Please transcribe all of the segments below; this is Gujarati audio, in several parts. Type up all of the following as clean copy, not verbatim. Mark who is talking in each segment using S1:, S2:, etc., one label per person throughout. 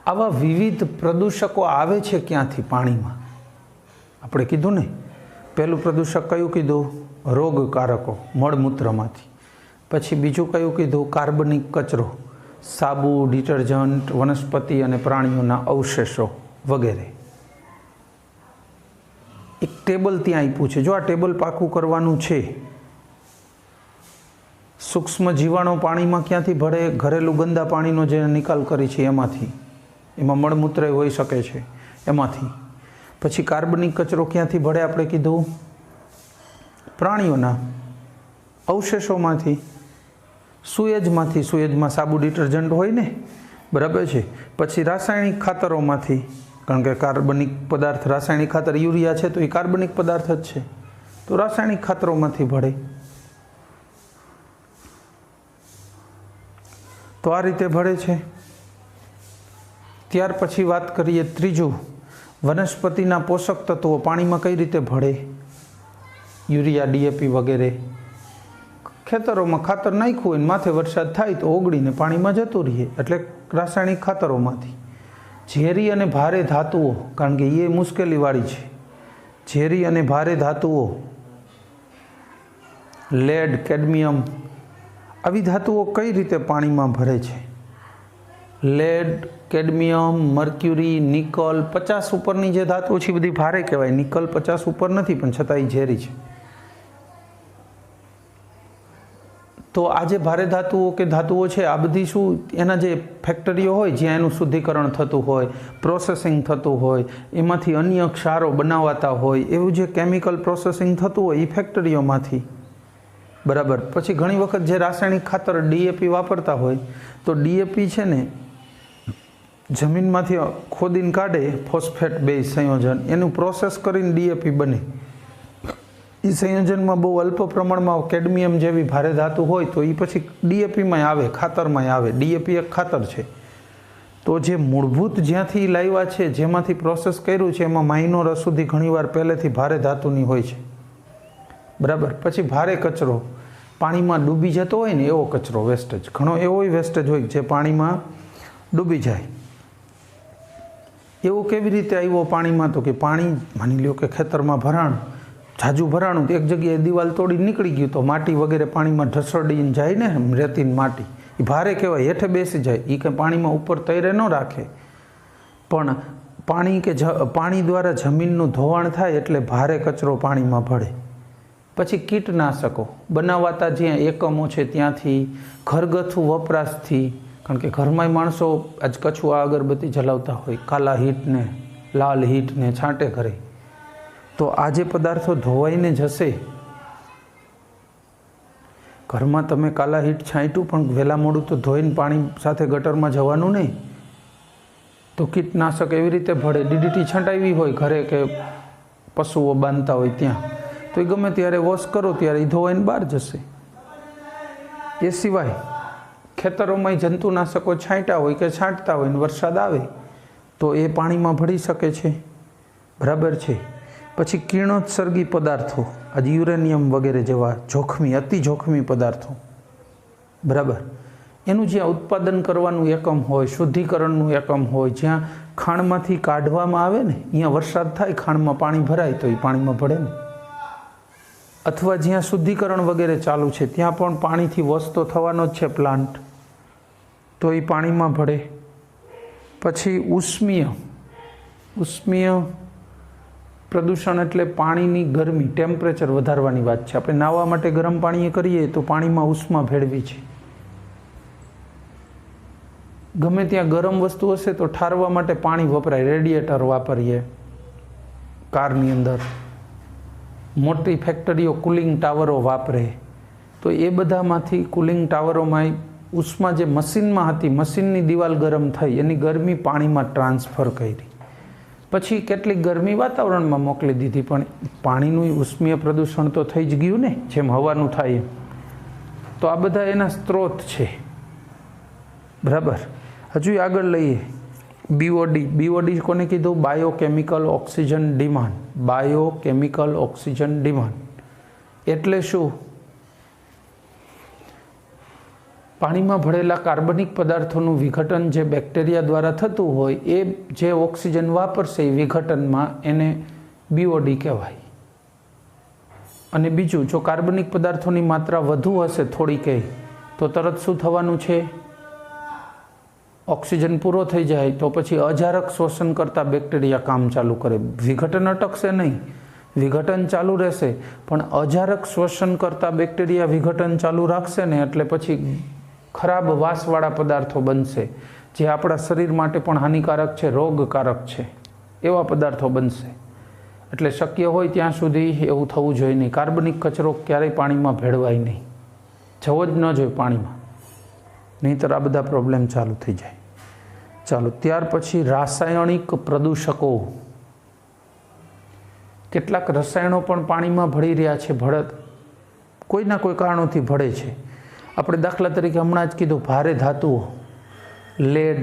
S1: આવા વિવિધ પ્રદૂષકો આવે છે ક્યાંથી પાણીમાં? આપણે કીધું ને, પહેલું પ્રદૂષક કયું કીધું? રોગકારકો, મળમૂત્રમાંથી. પછી બીજું કયું કીધું? કાર્બનિક કચરો, સાબુ, ડિટર્જન્ટ, વનસ્પતિ અને પ્રાણીઓના અવશેષો વગેરે. એક ટેબલ ત્યાં આપ્યું છે. જો આ ટેબલ પાકું કરવાનું છે. સૂક્ષ્મ જીવાણુ પાણીમાં ક્યાંથી ભળે? ઘરેલું ગંદા પાણીનો જે નિકાલ કરી છે એમાંથી. એમાં મળમૂત્ર હોઈ શકે છે એમાંથી. પછી કાર્બનિક કચરો ક્યાંથી ભળે? આપણે કીધું પ્રાણીઓના અવશેષોમાંથી, સુએજમાંથી. સુએજમાં સાબુ, ડિટર્જન્ટ હોય ને, બરાબર છે. પછી રાસાયણિક ખાતરોમાંથી, કારણ કે કાર્બનિક પદાર્થ, રાસાયણિક ખાતર યુરિયા છે તો એ કાર્બનિક પદાર્થ જ છે, તો રાસાયણિક ખાતરોમાંથી ભળે. તો આ રીતે ભળે છે. ત્યાર પછી વાત કરીએ ત્રીજું, વનસ્પતિના પોષક તત્વો પાણીમાં કઈ રીતે ભળે? યુરિયા, ડીએપી વગેરે. ખેતરોમાં ખાતર નાખ્યું હોય ને માથે વરસાદ થાય તો ઓગળીને પાણીમાં જતું રહીએ, એટલે રાસાયણિક ખાતરોમાંથી. ઝેરી અને ભારે ધાતુઓ, કારણ કે એ મુશ્કેલીવાળી છે. ઝેરી અને ભારે ધાતુઓ, લેડ, કેડમિયમ, આવી ધાતુઓ કઈ રીતે પાણીમાં ભરે છે? લેડ, કેડમિયમ, મર્ક્યુરી, નિકલ, 50 ઉપરની જે ધાતુઓ છે બધી ભારે કહેવાય. નિકલ 50 ઉપર નથી પણ છતાં એ ઝેરી છે. તો આ જે ભારે ધાતુઓ કે ધાતુઓ છે આ બધી શું, એના જે ફેક્ટરીઓ હોય જ્યાં એનું શુદ્ધિકરણ થતું હોય, પ્રોસેસિંગ થતું હોય, એમાંથી અન્ય ક્ષારો બનાવાતા હોય, એવું જે કેમિકલ પ્રોસેસિંગ થતું હોય એ ફેક્ટરીઓમાંથી. બરાબર. પછી ઘણી વખત જે રાસાયણિક ખાતર ડીએપી વાપરતા હોય તો ડીએપી છે ને જમીનમાંથી ખોદીને કાઢે, ફોસ્ફેટ બેઝ સંયોજન, એનું પ્રોસેસ કરીને ડીએપી બને. એ સંયોજનમાં બહુ અલ્પ પ્રમાણમાં કેડમિયમ જેવી ભારે ધાતુ હોય તો એ પછી ડીએપીમાં આવે, ખાતરમાં આવે. ડીએપી એક ખાતર છે. તો જે મૂળભૂત જ્યાંથી લાવ્યા છે, જેમાંથી પ્રોસેસ કર્યું છે, એમાં માઇનોર અશુદ્ધિ ઘણીવાર પહેલેથી ભારે ધાતુની હોય છે. બરાબર. પછી ભારે કચરો, પાણીમાં ડૂબી જતો હોય ને એવો કચરો, વેસ્ટેજ. ઘણો એવો વેસ્ટેજ હોય જે પાણીમાં ડૂબી જાય. એવું કેવી રીતે આવ્યો પાણીમાં? તો કે પાણી, માની લો કે ખેતરમાં ભરાણ, ઝાઝું ભરાણું, તો એક જગ્યાએ દિવાલ તોડી નીકળી ગયું તો માટી વગેરે પાણીમાં ઢસડીને જાય ને, રેતીની માટી, એ ભારે કહેવાય, હેઠે બેસી જાય. એ કંઈ પાણીમાં ઉપર તૈરે ન રાખે, પણ પાણી દ્વારા જમીનનું ધોવાણ થાય એટલે ભારે કચરો પાણીમાં ભળે. પછી કીટનાશકો બનાવાતા જ્યાં એકમો છે ત્યાંથી, ઘરગથ્થુ વપરાશથી, કારણ કે ઘરમાં માણસો આજ કછુઆ અગરબત્તી જલાવતા હોય, કાલા હીટને, લાલ હીટને છાંટે કરે, તો આ જે પદાર્થો ધોવાઈને જશે. ઘરમાં તમે કાલા હીટ છાંટ્યું પણ વહેલા મોડું તો ધોઈને પાણી સાથે ગટરમાં જવાનું નહીં. તો કીટનાશક એવી રીતે ભળે. ડીડીટી છંટાવી હોય ઘરે કે પશુઓ બાંધતા હોય ત્યાં, તો એ ગમે ત્યારે વોશ કરો ત્યારે એ ધોવાઈને બહાર જશે. એ સિવાય ખેતરોમાં જંતુનાશકો છાંટ્યા હોય કે છાંટતા હોય ને વરસાદ આવે તો એ પાણીમાં ભળી શકે છે. બરાબર છે. પછી કિરણોત્સર્ગી પદાર્થો, આજે યુરેનિયમ વગેરે જેવા જોખમી, અતિ જોખમી પદાર્થો. બરાબર. એનું જ્યાં ઉત્પાદન કરવાનું એકમ હોય, શુદ્ધિકરણનું એકમ હોય, જ્યાં ખાણમાંથી કાઢવામાં આવે ને, અહીંયા વરસાદ થાય, ખાણમાં પાણી ભરાય તો એ પાણીમાં ભળે ને. અથવા જ્યાં શુદ્ધિકરણ વગેરે ચાલુ છે ત્યાં પણ પાણીથી વોશ તો થવાનો જ છે પ્લાન્ટ, તો એ પાણીમાં ભળે. પછી ઉષ્મીય પ્રદૂષણ એટલે પાણીની ગરમી, ટેમ્પરેચર વધારવાની વાત છે. આપણે નાહવા માટે ગરમ પાણી કરીએ તો પાણીમાં ઉષ્મા ભેળવી છે. ગમે ત્યાં ગરમ વસ્તુ હશે તો ઠારવા માટે પાણી વપરાય, રેડિએટર વાપરીએ કારની અંદર. મોટી ફેક્ટરીઓ કુલિંગ ટાવરો વાપરે, તો એ બધામાંથી કુલિંગ ટાવરોમાં ઉષ્મા જે મશીનમાં હતી, મશીનની દિવાલ ગરમ થઈ, એની ગરમી પાણીમાં ટ્રાન્સફર કરી. પછી કેટલીક ગરમી વાતાવરણમાં મોકલી દીધી, પણ પાણીનું ઉષ્મીય પ્રદૂષણ તો થઈ જ ગયું ને, જેમ હવાનું થાય એમ. તો આ બધા એના સ્ત્રોત છે. બરાબર. હજુ આગળ લઈએ. બીઓડી કોને કીધું? Biochemical oxygen demand. Biochemical oxygen demand એટલે શું? પાણીમાં ભળેલા કાર્બનિક પદાર્થોનું વિઘટન જે બેક્ટેરિયા દ્વારા થતું હોય એ જે ઓક્સિજન વાપરશે એ વિઘટનમાં એને બીઓડી કહેવાય. અને બીજું, જો કાર્બનિક પદાર્થોની માત્રા વધુ હશે થોડી કંઈ તો તરત શું થવાનું છે? ઓક્સિજન પૂરો થઈ જાય તો પછી અજારક શ્વસન કરતા બેક્ટેરિયા કામ ચાલુ કરે. વિઘટન અટકશે નહીં, વિઘટન ચાલુ રહેશે, પણ અજારક શ્વસન કરતા બેક્ટેરિયા વિઘટન ચાલુ રાખશે ને એટલે પછી ખરાબ વાસવાળા પદાર્થો બનશે જે આપણા શરીર માટે પણ હાનિકારક છે, રોગકારક છે, એવા પદાર્થો બનશે. એટલે શક્ય હોય ત્યાં સુધી એવું થવું જોઈએ નહીં. કાર્બનિક કચરો ક્યારેય પાણીમાં ભેળવાય નહીં, જવો જ ન જોઈએ પાણીમાં, નહીંતર આ બધા પ્રોબ્લેમ ચાલુ થઈ જાય. ચાલો, ત્યાર પછી રાસાયણિક પ્રદૂષકો. કેટલાક રસાયણો પણ પાણીમાં ભળી રહ્યા છે, કોઈના કોઈ કારણોથી ભળે છે. આપણે દાખલા તરીકે હમણાં જ કીધું, ભારે ધાતુઓ, લેડ,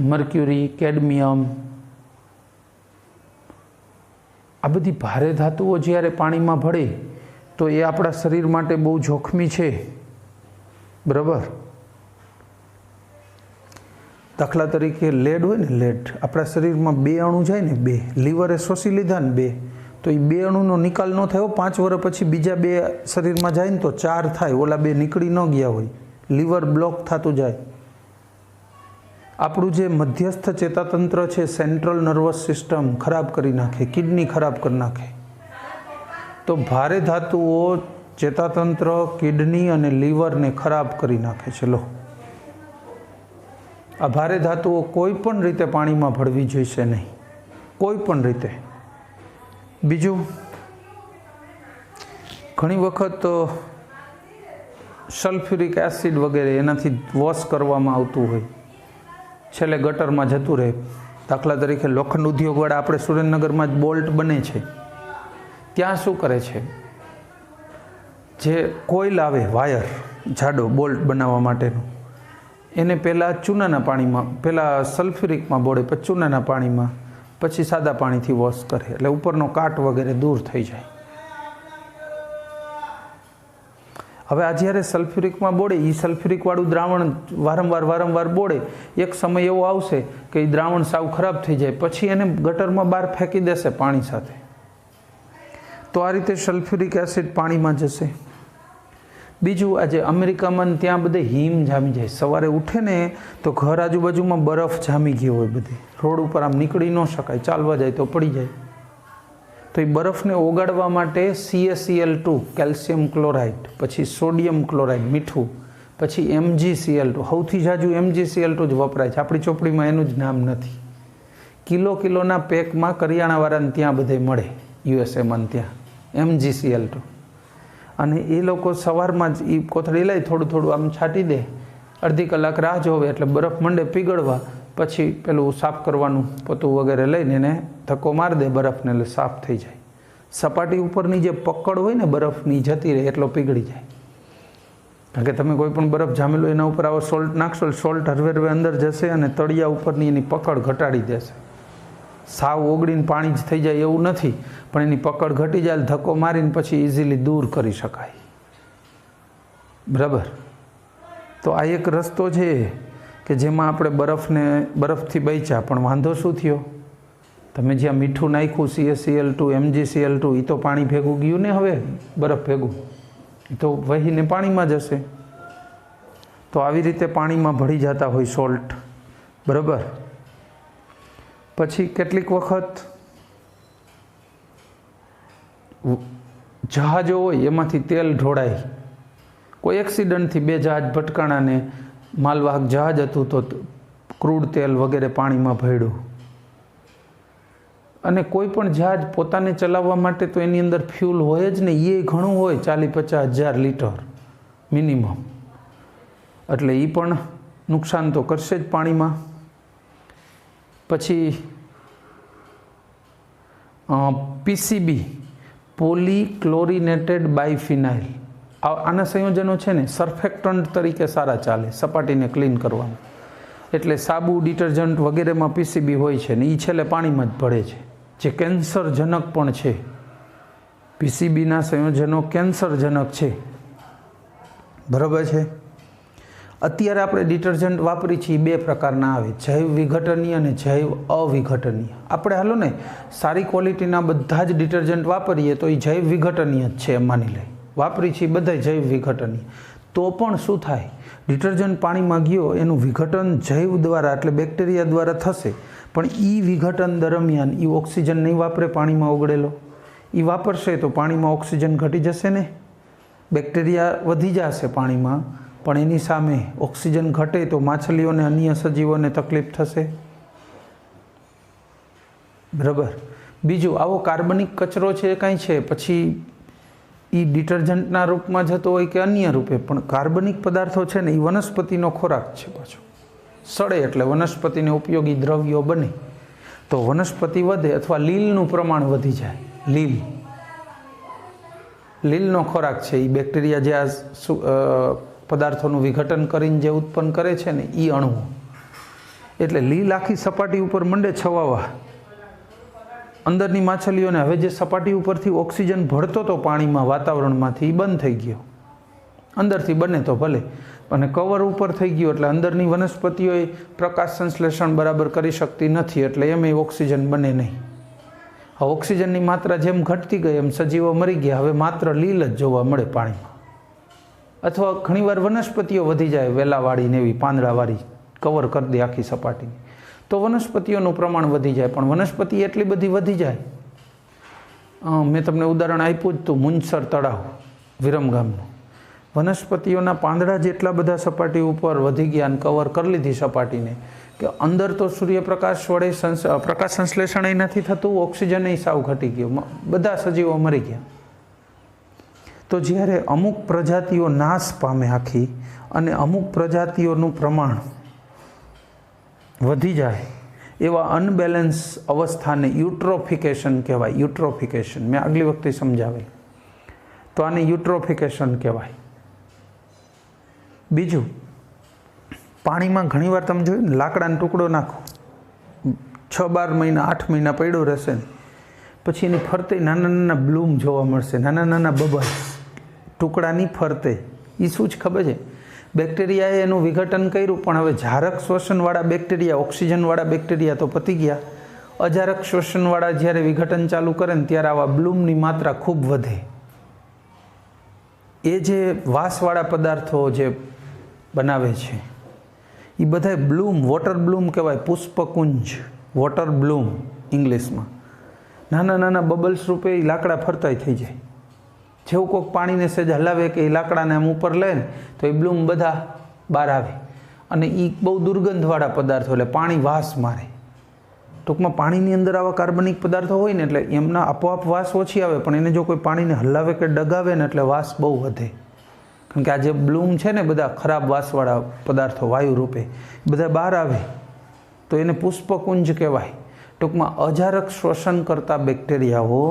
S1: મર્ક્યુરી, કેડમિયમ, આ બધી ભારે ધાતુઓ જ્યારે પાણીમાં ભળે તો એ આપણા શરીર માટે બહુ જોખમી છે. બરાબર? દાખલા તરીકે લેડ હોય ને, લેડ આપણા શરીરમાં 2 અણુ જાય ને, 2 લીવરે શોષી લીધા ને 2, તો એ 2 અણુનો નિકાલ ન થયો, 5 વર્ષ પછી બીજા 2 શરીરમાં જાય ને તો 4 થાય. ઓલા 2 નીકળી ન ગયા હોય, લીવર બ્લોક થતું જાય. આપણું જે મધ્યસ્થ ચેતાતંત્ર છે, સેન્ટ્રલ નર્વસ સિસ્ટમ ખરાબ કરી નાખે, કિડની ખરાબ કરી નાખે. તો ભારે ધાતુઓ ચેતાતંત્ર, કિડની અને લીવરને ખરાબ કરી નાખે છે. લો, આ ભારે ધાતુઓ કોઈ પણ રીતે પાણીમાં ભળવી જોઈશે નહીં, કોઈ પણ રીતે. બીજું, ઘણી વખત સલ્ફ્યુરિક એસિડ વગેરે એનાથી વોશ કરવામાં આવતું હોય, છેલ્લે ગટરમાં જતું રહે. દાખલા તરીકે લોખંડ ઉદ્યોગવાળા આપણે સુરેન્દ્રનગરમાં જ બોલ્ટ બને છે, ત્યાં શું કરે છે, જે કોઇલ આવે, વાયર જાડો બોલ્ટ બનાવવા માટેનો, એને પહેલાં ચૂનાના પાણીમાં, પહેલાં સલ્ફ્યુરિકમાં બોળે, પછી ચૂનાના પાણીમાં, પછી સાદા પાણીથી વોશ કરે, એટલે ઉપરનો કાટ વગેરે દૂર થઈ જાય. હવે આ જ્યારે સલ્ફ્યુરિકમાં બોળે, એ સલ્ફ્યુરિકવાળું દ્રાવણ વારંવાર બોળે, એક સમય એવો આવશે કે એ દ્રાવણ સાવ ખરાબ થઈ જાય, પછી એને ગટરમાં બહાર ફેંકી દેશે પાણી સાથે. તો આ રીતે સલ્ફ્યુરિક એસિડ પાણીમાં જશે. બીજું, આજે અમેરિકામાં ત્યાં બધે હિમ જામી જાય. સવારે ઉઠે ને તો ઘર આજુબાજુમાં બરફ જામી ગયો હોય, બધી રોડ ઉપર આમ નીકળી ન શકાય, ચાલવા જાય તો પડી જાય. તો એ બરફને ઓગાળવા માટે CaCl2 કેલ્શિયમ ક્લોરાઇડ, પછી સોડિયમ ક્લોરાઇડ મીઠું, પછી MgCl2, સૌથી જાજુ MgCl2 જ વપરાય છે. આપણી ચોપડીમાં એનું જ નામ નથી. કિલોના પેકમાં કરિયાણાવાળાને ત્યાં બધે મળે, USAમાં ત્યાં MgCl2. અને એ લોકો સવારમાં જ એ કોથળી લઈ થોડું આમ છાંટી દે, અડધી કલાક રાહ જોવે એટલે બરફ મંડે પીગળવા, પછી પેલું સાફ કરવાનું પોતું વગેરે લઈને એને ધક્કો મારી દે બરફને, એટલે સાફ થઈ જાય. સપાટી ઉપરની જે પકડ હોય ને બરફની જતી રહે, એટલો પીગળી જાય. કારણ કે તમે કોઈ પણ બરફ જામેલો એના ઉપર આવો સોલ્ટ નાખશો, સોલ્ટ હરવે અંદર જશે અને તળિયા ઉપરની એની પકડ ઘટાડી દેશે. સાવ ઓગળીને પાણી જ થઈ જાય એવું નથી, પણ એની પકડ ઘટી જાય, ધક્કો મારીને પછી ઇઝીલી દૂર કરી શકાય. બરાબર? તો આ એક રસ્તો છે કે જેમાં આપણે બરફથી બચ્યા. પણ વાંધો શું થયો? તમે જ્યાં મીઠું નાખ્યું, CaCl2, MgCl2, એ તો પાણી ભેગું ગયું ને, હવે બરફ ભેગું એ તો વહીને પાણીમાં જશે. તો આવી રીતે પાણીમાં ભળી જતા હોય સોલ્ટ. બરાબર? પછી કેટલીક વખત જહાજો હોય એમાંથી તેલ ઢોળાય, કોઈ એક્સિડન્ટથી 2 જહાજ ભટકાણાને માલવાહક જહાજ હતું તો ક્રૂડ તેલ વગેરે પાણીમાં ભળ્યું. અને કોઈ પણ જહાજ પોતાને ચલાવવા માટે તો એની અંદર ફ્યુલ હોય જ ને, એ ઘણું હોય, 40-50 હજાર લીટર મિનિમમ, એટલે એ પણ નુકસાન તો કરશે જ પાણીમાં. પછી PCB, પોલીક્લોરિનેટેડ બાયફિનાઇલ, આના સંયોજનો છે ને સર્ફેક્ટન્ટ તરીકે સારા ચાલે સપાટીને ક્લીન કરવામાં. એટલે સાબુ, ડિટર્જન્ટ વગેરેમાં PCB હોય છે ને એ છેલ્લે પાણીમાં જ ભળે છે, જે કેન્સરજનક પણ છે. PCBના સંયોજનો કેન્સરજનક છે. બરાબર છે? અત્યારે આપણે ડિટર્જન્ટ વાપરી છીએ બે પ્રકારના આવે, જૈવ વિઘટનીય અને જૈવ અવિઘટનીય. આપણે હાલો ને સારી ક્વોલિટીના બધા જ ડિટર્જન્ટ વાપરીએ તો એ જૈવ વિઘટનીય જ છે એમ માની લઈએ, વાપરી છીએ બધા જૈવ વિઘટનીય. તો પણ શું થાય, ડિટર્જન્ટ પાણીમાં ગયો એનું વિઘટન જૈવ દ્વારા એટલે બેક્ટેરિયા દ્વારા થશે, પણ એ વિઘટન દરમિયાન એ ઓક્સિજન નહીં વાપરે પાણીમાં ઓગળેલો. એ વાપરશે તો પાણીમાં ઓક્સિજન ઘટી જશે ને, બેક્ટેરિયા વધી જશે પાણીમાં, પણ એની સામે ઓક્સિજન ઘટે તો માછલીઓને અન્ય સજીવોને તકલીફ થશે. બરાબર. બીજું, આવો કાર્બનિક કચરો છે કાંઈ છે, પછી એ ડિટર્જન્ટના રૂપમાં જતો હોય કે અન્ય રૂપે, પણ કાર્બનિક પદાર્થો છે ને એ વનસ્પતિનો ખોરાક છે. પાછો સડે એટલે વનસ્પતિને ઉપયોગી દ્રવ્યો બને, તો વનસ્પતિ વધે અથવા લીલનું પ્રમાણ વધી જાય. લીલનો ખોરાક છે એ બેક્ટેરિયા જે આ પદાર્થોનું વિઘટન કરીને જે ઉત્પન્ન કરે છે ને એ અણુઓ, એટલે લીલ આખી સપાટી ઉપર મંડે છવાવા. અંદરની માછલીઓને હવે જે સપાટી ઉપરથી ઓક્સિજન ભળતો હતો પાણીમાં વાતાવરણમાંથી એ બંધ થઈ ગયો. અંદરથી બને તો ભલે, અને કવર ઉપર થઈ ગયો એટલે અંદરની વનસ્પતિઓએ પ્રકાશ સંશ્લેષણ બરાબર કરી શકતી નથી, એટલે એમ ઓક્સિજન બને નહીં. હવે ઓક્સિજનની માત્રા જેમ ઘટતી ગઈ એમ સજીવો મરી ગયા, હવે માત્ર લીલ જ જોવા મળે પાણીમાં. અથવા ઘણીવાર વનસ્પતિઓ વધી જાય, વેલાવાળી ને એવી પાંદડાવાળી કવર કરી દે આખી સપાટી, તો વનસ્પતિઓનું પ્રમાણ વધી જાય. પણ વનસ્પતિ એટલી બધી વધી જાય, મેં તમને ઉદાહરણ આપ્યું જ હતું મુંજસર તળાવ વિરમગામનું. વનસ્પતિઓના પાંદડા જેટલા બધા સપાટી ઉપર વધી ગયા અને કવર કરી લીધી સપાટીને, કે અંદર તો સૂર્યપ્રકાશ વડે પ્રકાશ સંશ્લેષણ નથી થતું, ઓક્સિજન સાવ ઘટી ગયો, બધા સજીવો મરી ગયા. તો જ્યારે અમુક પ્રજાતિઓ નાશ પામે આખી અને અમુક પ્રજાતિઓનું પ્રમાણ વધી જાય, એવા અનબેલેન્સ અવસ્થાને યુટ્રોફિકેશન કહેવાય. યુટ્રોફિકેશન મેં આગલી વખતે સમજાવેલ, તો આને યુટ્રોફિકેશન કહેવાય. બીજું, પાણીમાં ઘણીવાર તમે જોયું ને લાકડાનો ટુકડો નાખો, 6-12 મહિના 8 મહિના પડ્યો રહેશે ને પછી એની ફરતે નાના નાના બ્લૂમ જોવા મળશે, નાના નાના બબલ્સ ટુકડાની ફરતે. એ શું જ ખબર છે, બેક્ટેરિયાએ એનું વિઘટન કર્યું, પણ હવે ઝારક શ્વસનવાળા બેક્ટેરિયા, ઓક્સિજનવાળા બેક્ટેરિયા તો પતી ગયા. અજારક શ્વસનવાળા જ્યારે વિઘટન ચાલુ કરે ને ત્યારે આવા બ્લૂમની માત્રા ખૂબ વધે. એ જે વાસવાળા પદાર્થો જે બનાવે છે એ બધા બ્લૂમ, વોટર બ્લૂમ કહેવાય, પુષ્પકુંજ, વોટર બ્લૂમ ઇંગ્લિશમાં. નાના નાના બબલ્સ રૂપે એ લાકડા ફરતાય થઈ જાય. જેવું કોઈક પાણીને સહેજ હલાવે કે એ લાકડાને આમ ઉપર લે ને તો એ બ્લૂમ બધા બહાર આવે, અને એ બહુ દુર્ગંધવાળા પદાર્થો, એટલે પાણી વાસ મારે. ટૂંકમાં પાણીની અંદર આવા કાર્બનિક પદાર્થો હોય ને એટલે એમના આપોઆપ વાસ ઓછી આવે, પણ એને જો કોઈ પાણીને હલાવે કે ડગાવે ને એટલે વાસ બહુ વધે. કારણ કે આ જે બ્લૂમ છે ને બધા ખરાબ વાસવાળા પદાર્થો વાયુ રૂપે બધા બહાર આવે તો એને પુષ્પકુંજ કહેવાય. ટૂંકમાં અજારક શ્વસન કરતા બેક્ટેરિયાઓ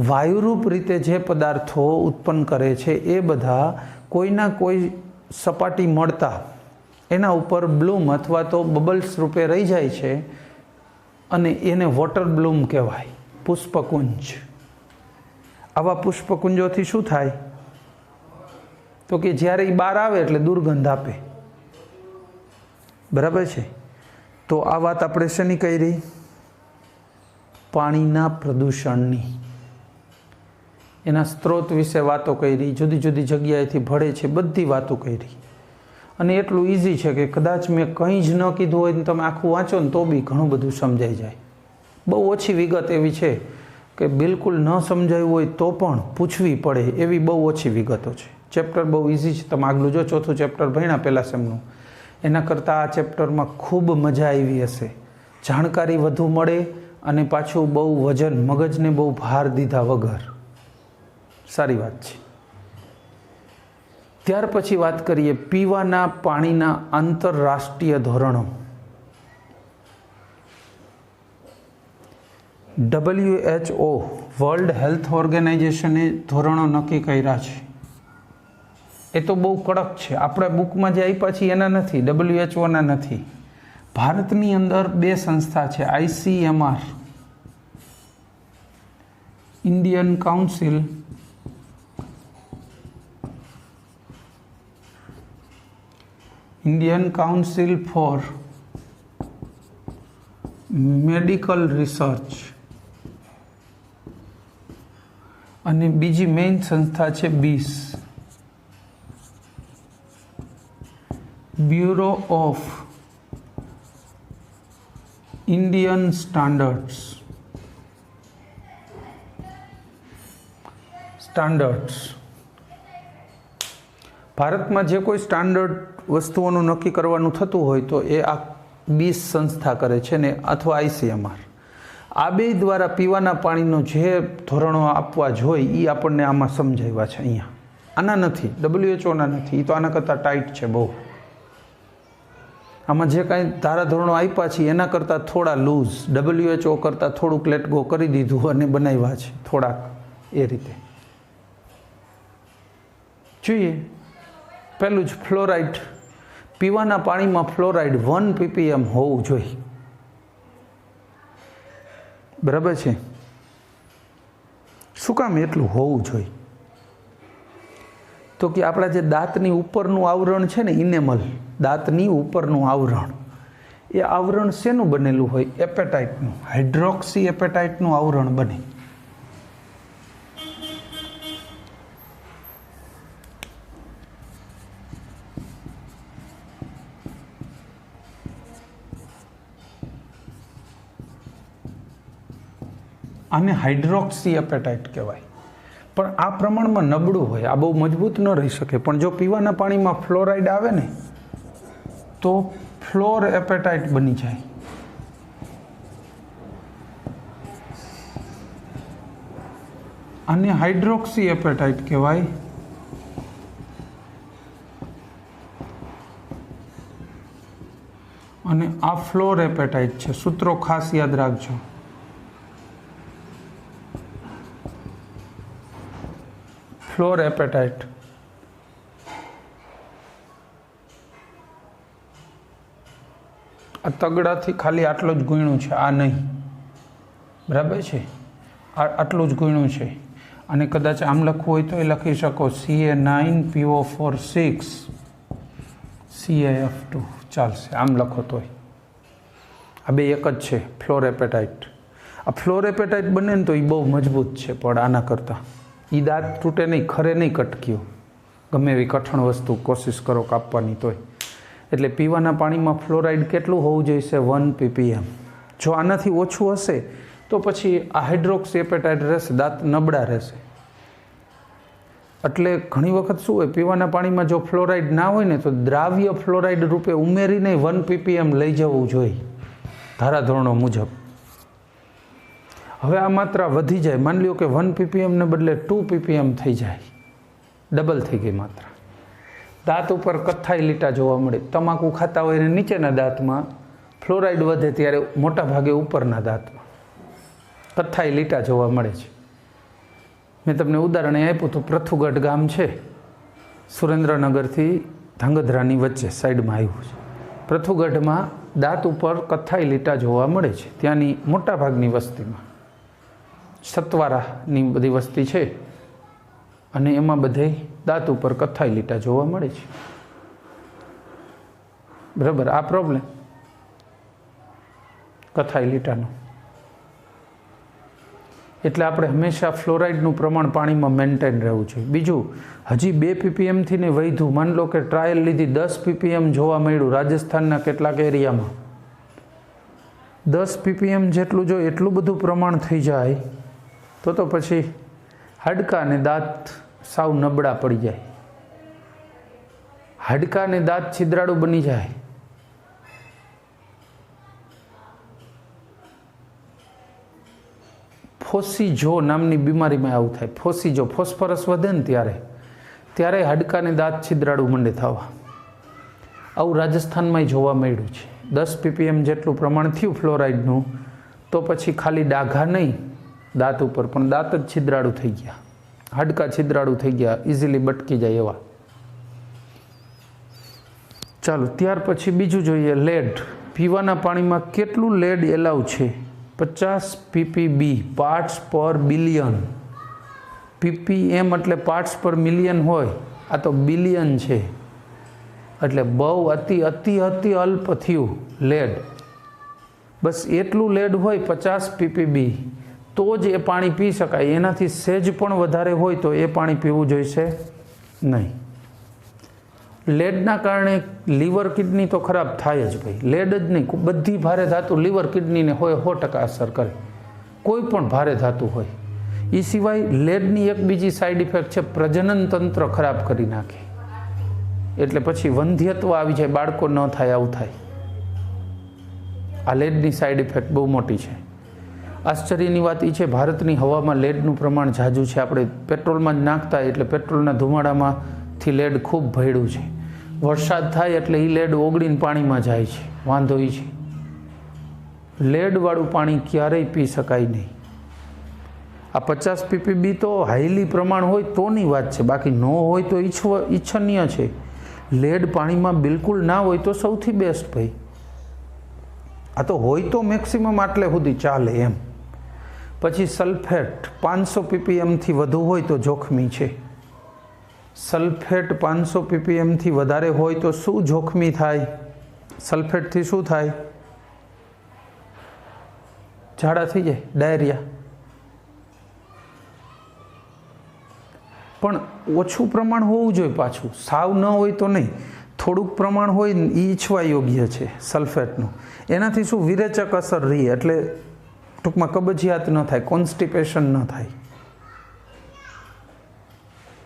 S1: વાયુરૂપ રીતે જે પદાર્થો ઉત્પન્ન કરે છે એ બધા કોઈના કોઈ સપાટી મળતા એના ઉપર બ્લૂમ અથવા તો બબલ્સ રૂપે રહી જાય છે, અને એને વોટર બ્લૂમ કહેવાય, પુષ્પકુંજ. આવા પુષ્પકુંજોથી શું થાય તો કે જ્યારે એ બહાર આવે એટલે દુર્ગંધ આપે. બરાબર છે. તો આ વાત આપણે શેની કહી રહી? પાણીના પ્રદૂષણની. એના સ્ત્રોત વિશે વાતો કરી, જુદી જુદી જગ્યાએથી ભળે છે, બધી વાતો કરી. અને એટલું ઇઝી છે કે કદાચ મેં કંઈ જ ન કીધું હોય ને તમે આખું વાંચો ને તો બી ઘણું બધું સમજાઈ જાય. બહુ ઓછી વિગત એવી છે કે બિલકુલ ન સમજાયું હોય તો પણ પૂછવી પડે એવી બહુ ઓછી વિગતો છે. ચેપ્ટર બહુ ઇઝી છે. તમે આગલું જો 4થું ચેપ્ટર ભણ્યા પહેલાં સેમનું, એના કરતાં આ ચેપ્ટરમાં ખૂબ મજા આવી હશે. જાણકારી વધુ મળે અને પાછું બહુ વજન, મગજને બહુ ભાર દીધા વગર. સારી વાત છે. ત્યાર પછી વાત કરીએ પીવાના પાણીના આંતરરાષ્ટ્રીય ધોરણો. WHO વર્લ્ડ હેલ્થ ઓર્ગેનાઇઝેશને ધોરણો નક્કી કર્યા છે. એ તો બહુ કડક છે. આપણે બુકમાં જે આપ્યા છે એના નથી, WHOના નથી. ભારતની અંદર 2 સંસ્થા છે, ICMR Indian council Indian council four medical research અને બીજી મેઇન સંસ્થા છે BIS, bureau of Indian standards. ભારતમાં જે કોઈ સ્ટાન્ડર્ડ વસ્તુઓનું નક્કી કરવાનું થતું હોય તો એ આ BIS સંસ્થા કરે છે ને, અથવા ICMR. આ બે દ્વારા પીવાના પાણીનો જે ધોરણો આપવા જોઈએ એ આપણને આમાં સમજાવ્યા છે અહીંયા. આના નથી, WHO ના નથી, એ તો આના કરતાં ટાઈટ છે બહુ. આમાં જે કાંઈ ધારાધોરણો આપ્યા છે એના કરતાં થોડા લૂઝ, WHO કરતાં થોડુંક લેટ ગો કરી દીધું અને બનાવ્યા છે થોડાક એ રીતે. જોઈએ પહેલું જ ફ્લોરાઇડ. પીવાના પાણીમાં ફ્લોરાઇડ 1 ppm હોવું જોઈએ. બરાબર છે? શું કામ એટલું હોવું જોઈએ? તો કે આપણા જે દાંતની ઉપરનું આવરણ છે ને, ઇનેમલ, દાંતની ઉપરનું આવરણ, એ આવરણ શેનું બનેલું હોય? એપેટાઇટનું, હાઇડ્રોક્સી એપેટાઇટનું આવરણ બને. આને હાઇડ્રોક્સી એપેટાઇટ કહેવાય. પણ આ પ્રમાણમાં નબળું હોય, આ બહુ મજબૂત ન રહી શકે. પણ જો પીવાના પાણીમાં ફ્લોરાઇડ આવે ને તો ફ્લોર એપેટાઇટ બની જાય. આને હાઇડ્રોક્સી એપેટાઇટ કહેવાય. અને આ ફ્લોર એપેટાઇટ છે. સૂત્રો ખાસ યાદ રાખજો. Floor appetite. આ તગડાથી ખાલી આટલું જ ગુણ્યું છે, આ નહીં. બરાબર છે? આટલું જ ગુણ્યું છે. અને કદાચ આમ લખવું હોય તો એ લખી શકો Ca9PO4 6 CaF2 ચાલશે. આમ લખો તોય. આ બે એક જ છે, ફ્લોર એપેટાઇટ. આ ફ્લોર એપેટાઇટ બને ને તો એ બહુ મજબૂત છે, પણ આના કરતાં એ દાંત તૂટે નહીં, ખરે નહીં કટકીઓ, ગમે એવી કઠણ વસ્તુ કોશિશ કરો કાપવાની તોય. એટલે પીવાના પાણીમાં ફ્લોરાઇડ કેટલું હોવું જોઈએ? 1 ppm. જો આનાથી ઓછું હશે તો પછી આ હાઇડ્રોક્સી એપેટાઇટ રહેશે, દાંત નબળા રહેશે. એટલે ઘણી વખત શું હોય, પીવાના પાણીમાં જો ફ્લોરાઇડ ના હોય ને તો દ્રાવ્ય ફ્લોરાઇડ રૂપે ઉમેરીને 1 ppm લઈ જવું જોઈએ ધારાધોરણો મુજબ. હવે આ માત્રા વધી જાય, માની લ્યો કે 1 ppm ને બદલે 2 ppm થઈ જાય, ડબલ થઈ ગઈ માત્રા. દાંત ઉપર કથ્થાઈ લીટા જોવા મળે. તમાકુ ખાતા હોય ને નીચેના દાંતમાં ફ્લોરાઇડ વધે ત્યારે મોટા ભાગે ઉપરના દાંતમાં કથ્થાઈ લીટા જોવા મળે છે. મેં તમને ઉદાહરણ આપ્યું તો પ્રથુગઢ ગામ છે, સુરેન્દ્રનગરથી ધાંગધ્રાની વચ્ચે સાઈડમાં આવ્યું છે. પ્રથુગઢમાં દાંત ઉપર કથ્થાઈ લીટા જોવા મળે છે. ત્યાંની મોટા ભાગની વસ્તીમાં સતવારાની બધી વસ્તી છે અને એમાં બધે દાંત ઉપર કથ્થાઈ લીટા જોવા મળે છે. બરાબર? આ પ્રોબ્લેમ કથ્થાઈ લીટાનો. એટલે આપણે હંમેશા ફ્લોરાઇડનું પ્રમાણ પાણીમાં મેન્ટેન રહેવું જોઈએ. બીજું, હજી 2 ppmથી ને વધ્યું, માની લો કે ટ્રાયલ લીધી 10 ppm જોવા મળ્યું રાજસ્થાનના કેટલાક એરિયામાં. 10 ppm જેટલું જો એટલું બધું પ્રમાણ થઈ જાય તો પછી હાડકાં અને દાંત સાવ નબળા પડી જાય. હાડકાં અને દાંત છિદ્રાળુ બની જાય. ફોસીજો નામની બીમારીમાં આવું થાય. ફોસીજો, ફોસ્ફરસ વધે ને ત્યારે હાડકાં અને દાંત છિદ્રાળુ મંડે થવા. આવું રાજસ્થાનમાં જોવા મળ્યું છે. 10 ppm જેટલું પ્રમાણ થયું ફ્લોરાઇડનું તો પછી ખાલી ડાઘા નહીં દાંત ઉપર, પણ દાંત જ છિદ્રાળુ થઈ ગયા, હાડકાં છિદ્રાળુ થઈ ગયા, ઇઝીલી બટકી જાય એવા. ચાલો, ત્યાર પછી બીજું જોઈએ, લેડ. પીવાના પાણીમાં કેટલું લેડ એલાવ છે? 50 ppb, પાર્ટ્સ પર બિલિયન. ppm એટલે પાર્ટ્સ પર મિલિયન હોય, આ તો બિલિયન છે. એટલે બહુ અતિ અતિ અતિ અલ્પ થયું લેડ, બસ એટલું લેડ હોય 50 ppb તો જ એ પાણી પી શકાય. એનાથી સહેજ પણ વધારે હોય તો એ પાણી પીવું જોઈશે નહીં. લેડના કારણે લીવર કિડની તો ખરાબ થાય જ ભાઈ. લેડ જ નહીં, બધી ભારે ધાતુ લીવર કિડનીને હોય 100% અસર કરે, કોઈ પણ ભારે ધાતુ હોય. એ સિવાય લેડની એક બીજી સાઈડ ઇફેક્ટ છે, પ્રજનન તંત્ર ખરાબ કરી નાખે, એટલે પછી વંધ્યત્વ આવી જાય, બાળકો ન થાય, આવું થાય. આ લેડની સાઈડ ઇફેક્ટ બહુ મોટી છે. આશ્ચર્યની વાત એ છે, ભારતની હવામાં લેડનું પ્રમાણ ઝાઝું છે. આપણે પેટ્રોલમાં જ નાખતા એટલે પેટ્રોલના ધુમાડામાંથી લેડ ખૂબ ભળ્યું છે. વરસાદ થાય એટલે એ લેડ ઓગળીને પાણીમાં જાય છે. વાંધો એ છે, લેડવાળું પાણી ક્યારેય પી શકાય નહીં. આ 50 ppb તો હાઈલી પ્રમાણ હોય તોની વાત છે, બાકી ન હોય તો ઈચ્છનીય છે. લેડ પાણીમાં બિલકુલ ના હોય તો સૌથી બેસ્ટ ભાઈ. આ તો હોય તો મેક્સિમમ આટલે સુધી ચાલે એમ. પછી સલ્ફેટ 500 ppm થી વધુ હોય તો જોખમી છે. સલ્ફેટ 500 ppm થી વધારે હોય તો શું જોખમી થાય? સલ્ફેટથી શું થાય? ઝાડા થઈ જાય, ડાયરિયા. પણ ઓછું પ્રમાણ હોવું જોઈએ, પાછું સાવ ન હોય તો નહીં, થોડુંક પ્રમાણ હોય ને એ ઈચ્છવા યોગ્ય છે સલ્ફેટનું. એનાથી શું વિરેચક અસર રહી, એટલે ટૂંકમાં કબજિયાત ન થાય, કોન્સ્ટિપેશન ન થાય.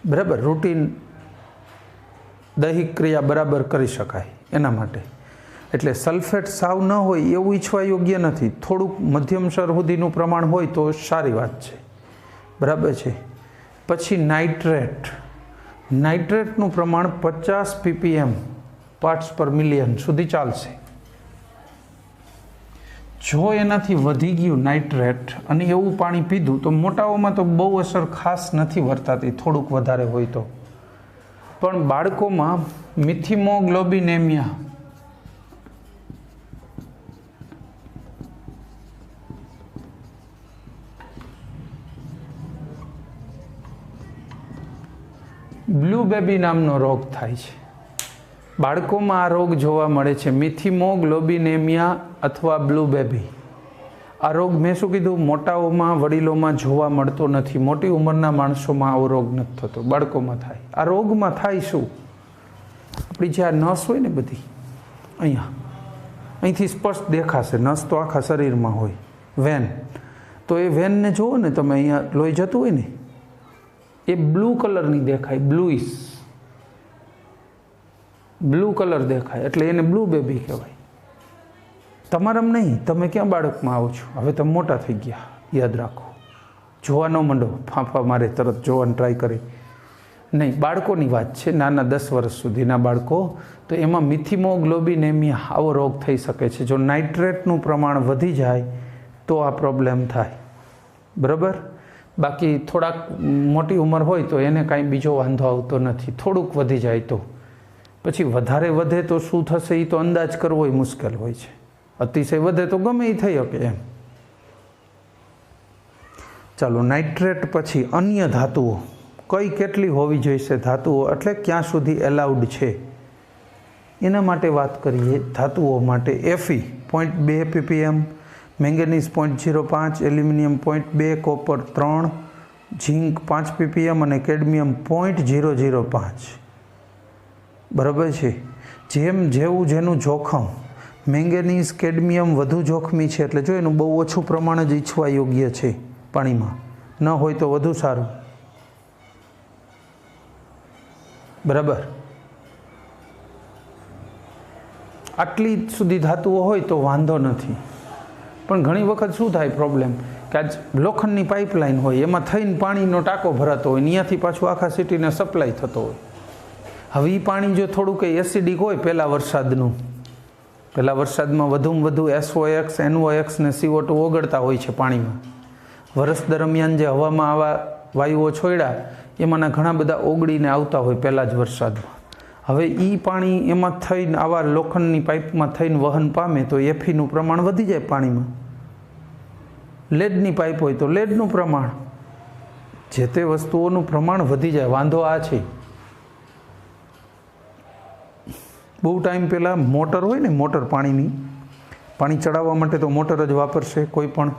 S1: બરાબર, રૂટીન દૈહિક ક્રિયા બરાબર કરી શકાય એના માટે. એટલે સલ્ફેટ સાવ ન હોય એવું ઈચ્છવા યોગ્ય નથી. થોડુંક મધ્યમ સ્તર સુધીનું પ્રમાણ હોય તો સારી વાત છે. બરાબર છે. પછી નાઇટ્રેટ. નાઇટ્રેટનું પ્રમાણ 50 ppm પાર્ટ્સ પર મિલિયન સુધી ચાલશે. જો એનાથી વધી ગયું નાઇટ્રેટ અને એવું પાણી પીધું તો મોટાઓમાં તો બહુ અસર ખાસ નથી વર્તાતી, થોડુંક વધારે હોય તો. પણ બાળકોમાં મિથિમોગ્લોબિનેમિયા, બ્લુ બેબી નામનો રોગ થાય છે. બાળકોમાં આ રોગ જોવા મળે છે, મિથિમોગ્લોબિનેમિયા અથવા બ્લુ બેબી. આ રોગ મેં શું કીધું, મોટાઓમાં વડીલોમાં જોવા મળતો નથી. મોટી ઉંમરના માણસોમાં આવો રોગ નથી થતો, બાળકોમાં થાય. આ રોગમાં થાય શું? આપણી જે આ નસ હોય ને બધી અહીંથી સ્પષ્ટ દેખાશે. નસ તો આખા શરીરમાં હોય, વેન. તો એ વેનને જુઓ ને તમે, અહીંયા લોહી જતું હોય ને, એ બ્લુ કલરની દેખાય, બ્લુ કલર દેખાય, એટલે એને બ્લુ બેબી કહેવાય. તમારામ નહીં, તમે ક્યાં બાળકમાં આવો છો, હવે તમે મોટા થઈ ગયા, યાદ રાખો. જોવા ન માંડો, ફાંફા મારે તરત જોવાનું ટ્રાય કરી નહીં. બાળકોની વાત છે, નાના 10 વર્ષ સુધીના બાળકો, તો એમાં મિથિમોગ્લોબિનેમિયા આવો રોગ થઈ શકે છે. જો નાઇટ્રેટનું પ્રમાણ વધી જાય તો આ પ્રોબ્લેમ થાય. બરાબર. બાકી થોડાક મોટી ઉંમર હોય તો એને કાંઈ બીજો વાંધો આવતો નથી. થોડુંક વધી જાય તો, પછી વધારે વધે તો શું થશે એ તો અંદાજ કરવો મુશ્કેલ હોય છે. અતિશય વધે તો ગમે એ થઈ શકે એમ. ચાલો, નાઇટ્રેટ પછી અન્ય ધાતુઓ કઈ કેટલી હોવી જોઈશે ધાતુઓ, એટલે ક્યાં સુધી એલાઉડ છે એના માટે વાત કરીએ. ધાતુઓ માટે Fe 0.2 ppm, manganese 0.05, aluminium 0.2, copper 3, ઝીંક 5 ppm અને કેડમિયમ 0.005. બરાબર છે. જેનું જોખમ, મેંગેનીઝ કેડમિયમ વધુ જોખમી છે, એટલે જો એનું બહુ ઓછું પ્રમાણ જ ઈચ્છવા યોગ્ય છે પાણીમાં, ન હોય તો વધુ સારું. બરાબર. આટલી સુધી ધાતુઓ હોય તો વાંધો નથી. પણ ઘણી વખત શું થાય પ્રોબ્લેમ, કે આજ લોખંડની પાઇપલાઇન હોય, એમાં થઈને પાણીનો ટાંકો ભરાતો હોય, ત્યાંથી પાછું આખા સિટીને સપ્લાય થતો હોય. હવે એ પાણી જો થોડું કંઈ એસિડિક હોય, પહેલા વરસાદમાં વધુમાં વધુ SOx, NOx ને CO2 ઓગળતા હોય છે પાણીમાં. વર્ષ દરમિયાન જે હવામાં આવા વાયુઓ છોડ્યા એમાંના ઘણા બધા ઓગળીને આવતા હોય પહેલાં જ વરસાદમાં. હવે એ પાણી એમાં થઈને આવા લોખંડની પાઇપમાં થઈને વહન પામે તો Feનું પ્રમાણ વધી જાય પાણીમાં. લેડની પાઇપ હોય તો લેડનું પ્રમાણ, જે તે વસ્તુઓનું પ્રમાણ વધી જાય. વાંધો આ છે. બહુ ટાઈમ પહેલાં મોટર હોય ને, મોટર પાણી ચડાવવા માટે તો મોટર જ વાપરશે કોઈ પણ.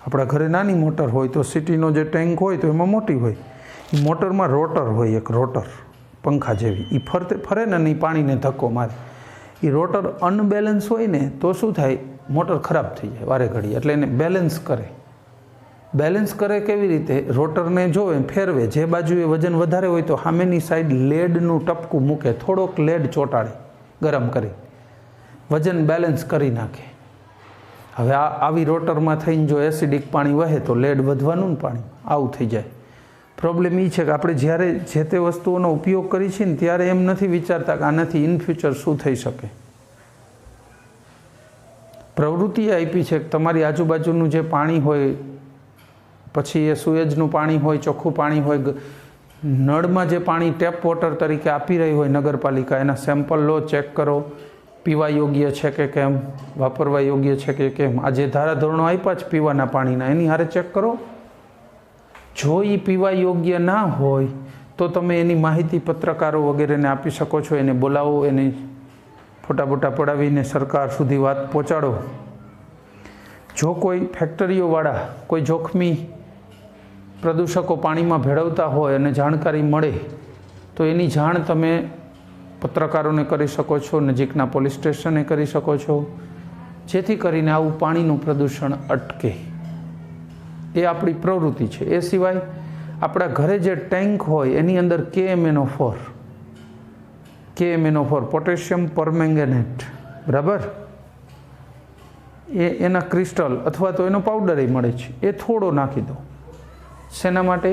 S1: આપણા ઘરે નાની મોટર હોય તો સિટીનો જે ટેન્ક હોય તો એમાં મોટી હોય. એ મોટરમાં રોટર હોય, એક રોટર પંખા જેવી, એ ફરે ને નહીં પાણીને ધક્કો મારે. એ રોટર અનબેલેન્સ હોય ને તો શું થાય, મોટર ખરાબ થઈ જાય વારે ઘડી. એટલે એને બેલેન્સ કરે કેવી રીતે, રોટરને જોવે ફેરવે, જે બાજુએ વજન વધારે હોય તો સામેની સાઈડ લેડનું ટપકું મૂકે, થોડોક લેડ ચોંટાડે ગરમ કરી, વજન બેલેન્સ કરી નાખે. હવે આવી રોટરમાં થઈને જો એસિડિક પાણી વહે તો લેડ વધવાનું ને પાણી આવું થઈ જાય. પ્રોબ્લેમ એ છે કે આપણે જ્યારે જે તે વસ્તુઓનો ઉપયોગ કરીએ છીએ ને ત્યારે એમ નથી વિચારતા કે આનાથી ઇન ફ્યુચર શું થઈ શકે. પ્રવૃત્તિ આપી છે કે તમારી આજુબાજુનું જે પાણી હોય, પછી એ સુએજનું પાણી હોય, ચોખ્ખું પાણી હોય, નળમાં જે પાણી ટેપ વોટર તરીકે આપી રહી હોય નગરપાલિકા, એના સેમ્પલ લો, ચેક કરો પીવા યોગ્ય છે કે કેમ, વાપરવા યોગ્ય છે કે કેમ. આ જે ધારાધોરણો આપ્યા છે પીવાના પાણીના, એની હારે ચેક કરો. જો એ પીવા યોગ્ય ના હોય તો તમે એની માહિતી પત્રકારો વગેરેને આપી શકો છો. એને બોલાવો, એને ફોટા બોટા પડાવીને સરકાર સુધી વાત પહોંચાડો. જો કોઈ ફેક્ટરીઓવાળા કોઈ જોખમી પ્રદૂષકો પાણીમાં ભેળવતા હોય અને જાણકારી મળે તો એની જાણ તમે પત્રકારોને કરી શકો છો, નજીકના પોલીસ સ્ટેશને કરી શકો છો, જેથી કરીને આવું પાણીનું પ્રદૂષણ અટકે. એ આપણી પ્રવૃત્તિ છે. એ સિવાય આપણા ઘરે જે ટેન્ક હોય એની અંદર KMNO4 પોટેશિયમ પરમેંગેનેટ, બરાબર, એના ક્રિસ્ટલ અથવા તો એનો પાવડર મળે છે, એ થોડો નાખી દો. શેના માટે?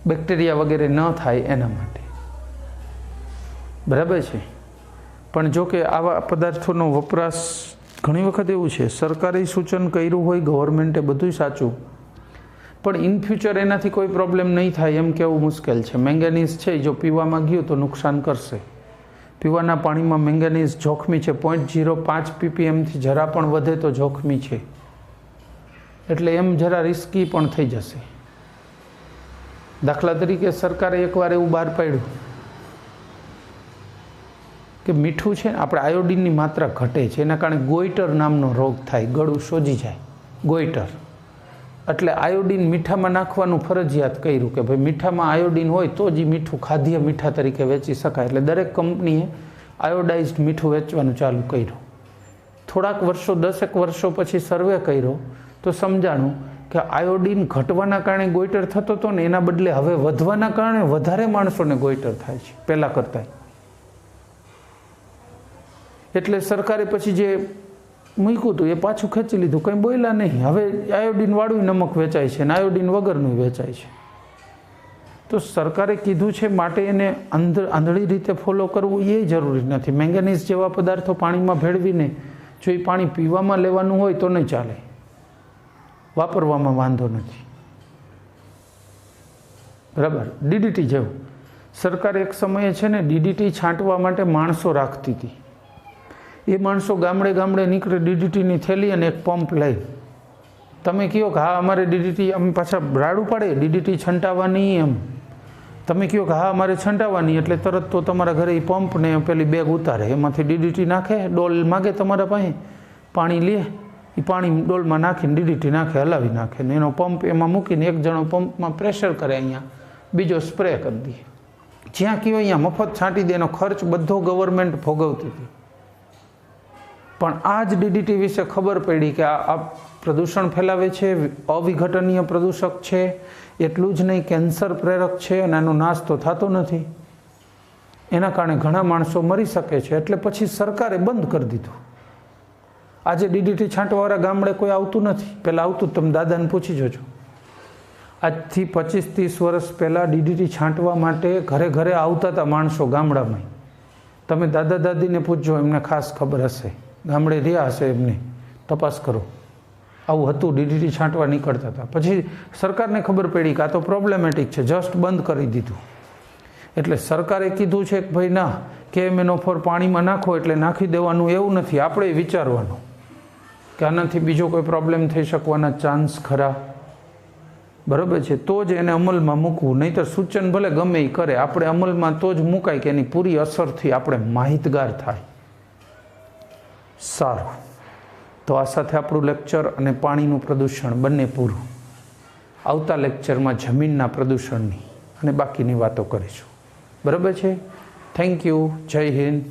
S1: બેક્ટેરિયા વગેરે ન થાય એના માટે, બરાબર છે. પણ જો કે આવા પદાર્થોનો વપરાશ ઘણી વખત એવું છે, સરકારે સૂચન કર્યું હોય, ગવર્મેન્ટે બધું સાચું, પણ ઇન ફ્યુચર એનાથી કોઈ પ્રોબ્લેમ નહીં થાય એમ કહેવું મુશ્કેલ છે. મેંગેનીઝ છે, જો પીવામાં ગયું તો નુકસાન કરશે. પીવાના પાણીમાં મેંગેનીઝ જોખમી છે. 0.05 ppmથી જરા પણ વધે તો જોખમી છે. એટલે એમ જરા રિસ્કી પણ થઈ જશે. દાખલા તરીકે સરકારે એકવાર એવું બહાર પાડ્યું કે મીઠું છે ને, આપણે આયોડિનની માત્રા ઘટે છે, એના કારણે ગોઈટર નામનો રોગ થાય, ગળું સોજી જાય, ગોઈટર. એટલે આયોડિન મીઠામાં નાખવાનું ફરજિયાત કર્યું કે ભાઈ મીઠામાં આયોડિન હોય તો જ મીઠું ખાદ્ય મીઠા તરીકે વેચી શકાય. એટલે દરેક કંપનીએ આયોડાઇઝ્ડ મીઠું વેચવાનું ચાલુ કર્યું. થોડાક વર્ષો, 10 વર્ષો પછી સર્વે કર્યો તો સમજાણું કે આયોડિન ઘટવાના કારણે ગોઈટર થતો હતો ને, એના બદલે હવે વધવાના કારણે વધારે માણસોને ગોઈટર થાય છે પહેલાં કરતાં. એટલે સરકારે પછી જે મૂક્યું હતું એ પાછું ખેંચી લીધું, કંઈ બોલ્યા નહીં. હવે આયોડિનવાળું નમક વેચાય છે અને આયોડિન વગરનું વેચાય છે. તો સરકારે કીધું છે માટે એને આંધળી રીતે ફોલો કરવું એ જરૂરી નથી. મેંગેનીઝ જેવા પદાર્થો પાણીમાં ભેળવીને જો એ પાણી પીવામાં લેવાનું હોય તો નહીં ચાલે, વાપરવામાં વાંધો નથી, બરાબર. DDT જેવું સરકાર એક સમયે છે ને DDT છાંટવા માટે માણસો રાખતી હતી. એ માણસો ગામડે ગામડે નીકળે DDTની થેલી અને એક પંપ લઈ. તમે કહો કે હા અમારે DDT, અમે પાછા રાડું પાડે DDT છંટાવવાની, એમ તમે કહો કે હા અમારે છંટાવવાની, એટલે તરત તો તમારા ઘરે એ પંપને પેલી બેગ ઉતારે, એમાંથી DDT નાખે, ડોલ માગે તમારા પાસે, પાણી લે, એ પાણી ડોલમાં નાખીને DDT નાખે, હલાવી નાખે ને એનો પંપ એમાં મૂકીને એક જણો પંપમાં પ્રેશર કરે, અહીંયા બીજો સ્પ્રે કરી દે. જ્યાં કહો અહીંયા મફત છાંટી દે. એનો ખર્ચ બધો ગવર્મેન્ટ ભોગવતી હતી. પણ આ જ DDT વિશે ખબર પડી કે આ પ્રદૂષણ ફેલાવે છે, અવિઘટનીય પ્રદૂષક છે, એટલું જ નહીં કેન્સર પ્રેરક છે અને આનો નાશ તો થતો નથી, એના કારણે ઘણા માણસો મરી શકે છે. એટલે પછી સરકારે બંધ કરી દીધું. આજે DDT છાંટવાવાળા ગામડે કોઈ આવતું નથી. પહેલાં આવતું, તમે દાદાને પૂછી જોજો. આજથી 25-30 વર્ષ પહેલાં DDT છાંટવા માટે ઘરે ઘરે આવતા હતા માણસો ગામડામાં. તમે દાદા દાદીને પૂછજો, એમને ખાસ ખબર હશે, ગામડે રહ્યા હશે, એમને તપાસ કરો. આવું હતું, DDT છાંટવા નીકળતા હતા. પછી સરકારને ખબર પડી કે આ તો પ્રોબ્લેમેટિક છે, જસ્ટ બંધ કરી દીધું. એટલે સરકારે કીધું છે કે ભાઈ ના, KMNO4 પાણીમાં નાખો એટલે નાખી દેવાનું એવું નથી. આપણે વિચારવાનું કે આનાથી બીજો કોઈ પ્રોબ્લેમ થઈ શકવાના ચાન્સ ખરા. બરાબર છે, તો જ એને અમલમાં મૂકવું. નહીંતર સૂચન ભલે ગમે એ કરે, આપણે અમલમાં તો જ મુકાય કે એની પૂરી અસરથી આપણે માહિતગાર થાય. સારું, તો આ સાથે આપણું લેક્ચર અને પાણીનું પ્રદૂષણ બંને પૂરું. આવતા લેક્ચરમાં જમીનના પ્રદૂષણની અને બાકીની વાતો કરીશું. બરાબર છે. Thank you. જય હિન્દ.